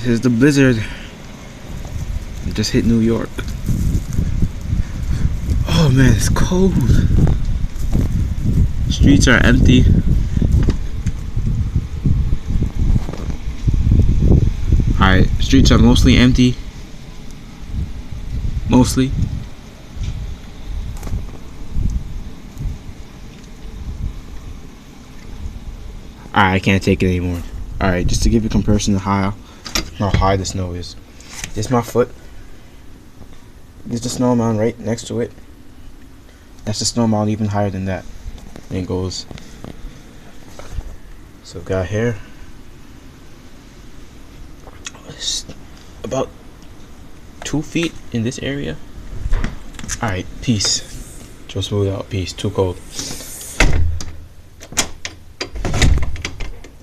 This is the blizzard. It just hit New York. Oh man, it's cold. Streets are empty. Alright, streets are mostly empty. Mostly. Alright, I can't take it anymore. Alright, just to give you a comparison to how high the snow is. This is my foot. There's the snow mountain right next to it. That's the snow mountain even higher than that. And it goes. So got here. It's about 2 feet in this area. Alright, peace. Just move out. Peace. Too cold.